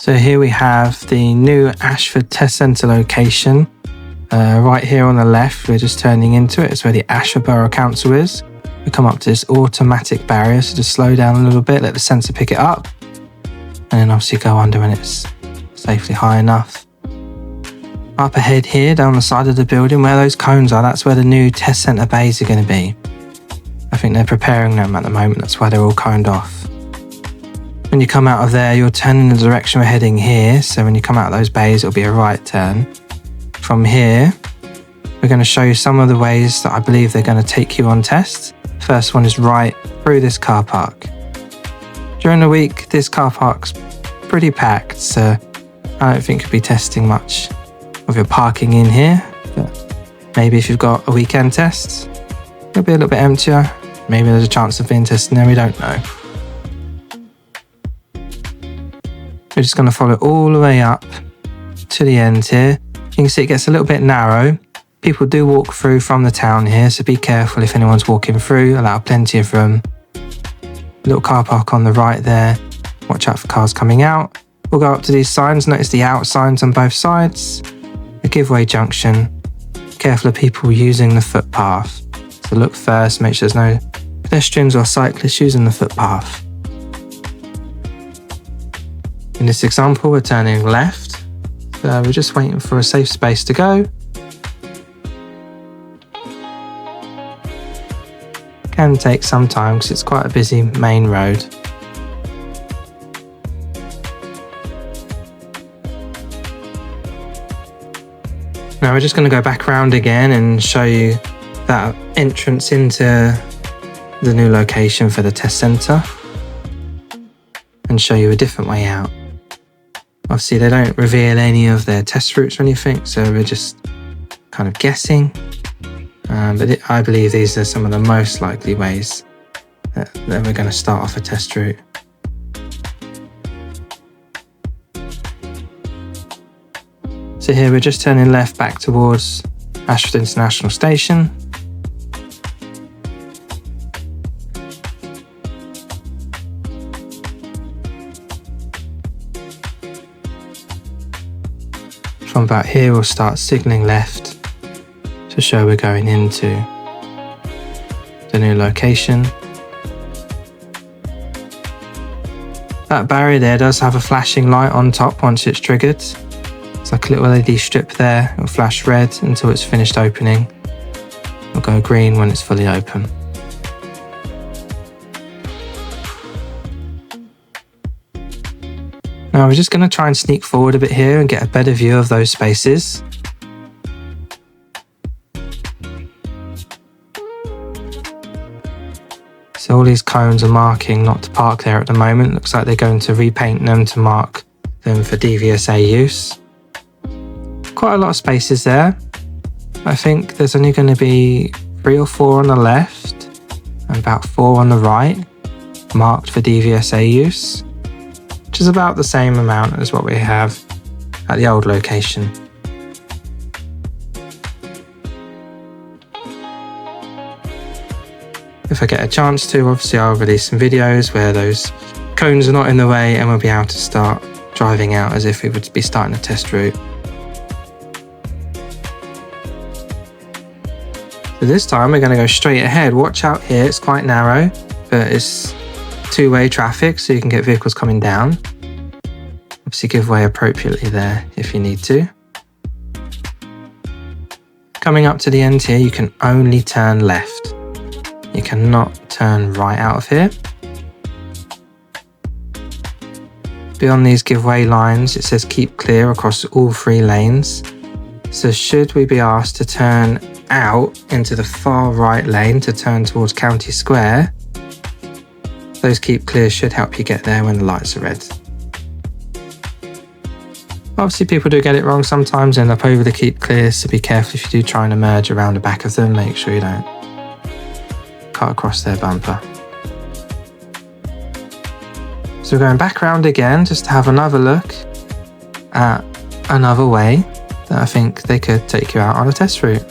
So here we have the new Ashford Test Centre location. Right here on the left, we're just turning into it. It's where the Ashford Borough Council is. We come up to this automatic barrier, so just slow down a little bit, let the sensor pick it up, and then obviously go under when it's safely high enough. Up ahead here, down the side of the building, where those cones are, that's where the new test centre bays are going to be. I think they're preparing them at the moment, that's why they're all coned off. When you come out of there, you'll turn in the direction we're heading here, so when you come out of those bays, it'll be a right turn. From here, we're going to show you some of the ways that I believe they're going to take you on tests. First one is right through this car park. During the week, this car park's pretty packed, so I don't think you'll be testing much of your parking in here. But maybe if you've got a weekend test, it'll be a little bit emptier. Maybe there's a chance of being tested there, we don't know. We're just going to follow all the way up to the end here. You can see it gets a little bit narrow. People do walk through from the town here, so be careful if anyone's walking through. Allow plenty of room. Little car park on the right there. Watch out for cars coming out. We'll go up to these signs. Notice the out signs on both sides. A giveaway junction. Careful of people using the footpath. So look first, make sure there's no pedestrians or cyclists using the footpath. In this example, we're turning left. So we're just waiting for a safe space to go. Can take some time because it's quite a busy main road. Now we're just going to go back around again and show you that entrance into the new location for the test centre and show you a different way out. Obviously they don't reveal any of their test routes or anything, so we're just kind of guessing. But I believe these are some of the most likely ways that we're going to start off a test route. So here we're just turning left back towards Ashford International Station. From about here we'll start signalling left to show we're going into the new location. That barrier there does have a flashing light on top once it's triggered. It's like a little LED strip there. It'll flash red until it's finished opening. It'll go green when it's fully open. Now we're just going to try and sneak forward a bit here and get a better view of those spaces. So all these cones are marking not to park there at the moment. Looks like they're going to repaint them to mark them for DVSA use. Quite a lot of spaces there. I think there's only going to be 3 or 4 on the left and about 4 on the right marked for DVSA use, which is about the same amount as what we have at the old location. If I get a chance to, obviously I'll release some videos where those cones are not in the way and we'll be able to start driving out as if we would be starting a test route. So this time we're going to go straight ahead. Watch out here, it's quite narrow, but it's two-way traffic so you can get vehicles coming down. Obviously give way appropriately there if you need to. Coming up to the end here, you can only turn left. You cannot turn right out of here. Beyond these giveaway lines, it says keep clear across all 3 lanes. So should we be asked to turn out into the far right lane to turn towards County Square, those keep clear should help you get there when the lights are red. Obviously people do get it wrong sometimes, end up over the keep clear, so be careful if you do try and emerge around the back of them, make sure you don't cut across their bumper. So we're going back around again just to have another look at another way that I think they could take you out on a test route.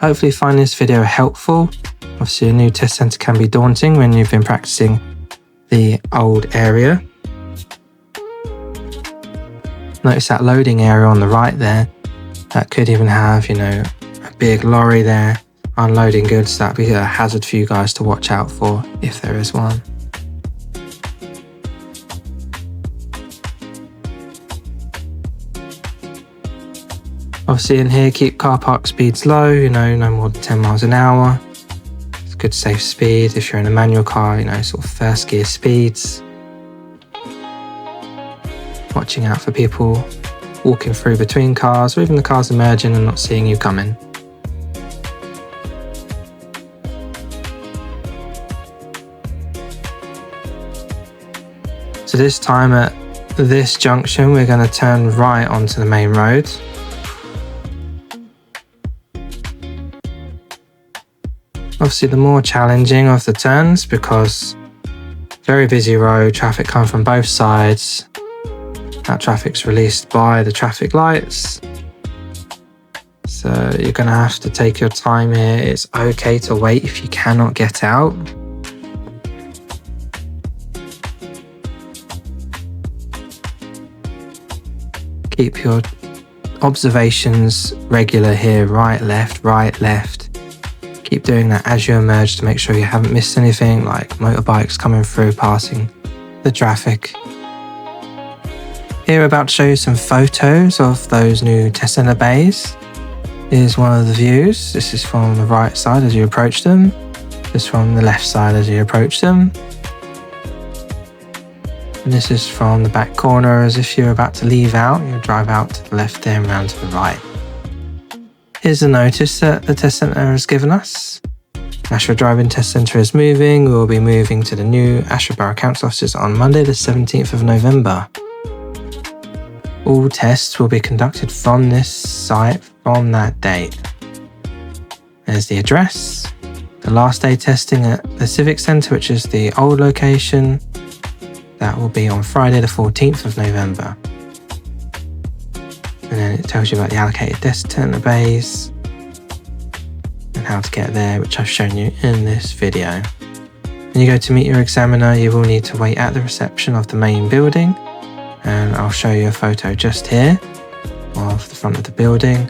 Hopefully you find this video helpful. Obviously a new test centre can be daunting when you've been practicing the old area. Notice that loading area on the right there. That could even have, you know, a big lorry there unloading goods. That'd be a hazard for you guys to watch out for if there is one. Obviously in here, keep car park speeds low, you know, no more than 10 miles an hour. It's a good safe speed. If you're in a manual car, you know, sort of first gear speeds. Watching out for people walking through between cars, or even the cars emerging and not seeing you coming. So this time at this junction, we're going to turn right onto the main road. Obviously the more challenging of the turns, because very busy road, traffic coming from both sides. That traffic's released by the traffic lights. So you're going to have to take your time here. It's okay to wait if you cannot get out. Keep your observations regular here, right, left. Keep doing that as you emerge to make sure you haven't missed anything, like motorbikes coming through, passing the traffic. Here we're about to show you some photos of those new test centre bays. Here's one of the views. This is from the right side as you approach them. This is from the left side as you approach them. And this is from the back corner as if you're about to leave out. You'll drive out to the left there and round to the right. Here's the notice that the test centre has given us. Ashford Driving Test Centre is moving. We will be moving to the new Ashford Borough Council offices on Monday the 17th of November. All tests will be conducted from this site from that date. There's the address. The last day testing at the Civic Centre, which is the old location. That will be on Friday the 14th of November. And then it tells you about the allocated test centre bays and how to get there, which I've shown you in this video. When you go to meet your examiner, you will need to wait at the reception of the main building. And I'll show you a photo just here of the front of the building.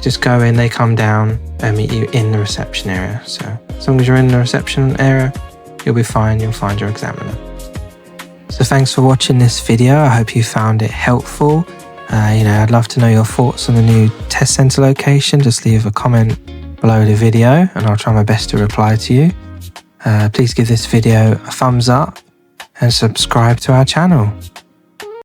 Just go in, they come down and meet you in the reception area. So as long as you're in the reception area, you'll be fine, you'll find your examiner. So thanks for watching this video. I hope you found it helpful. I'd love to know your thoughts on the new test centre location. Just leave a comment below the video and I'll try my best to reply to you. Please give this video a thumbs up and subscribe to our channel.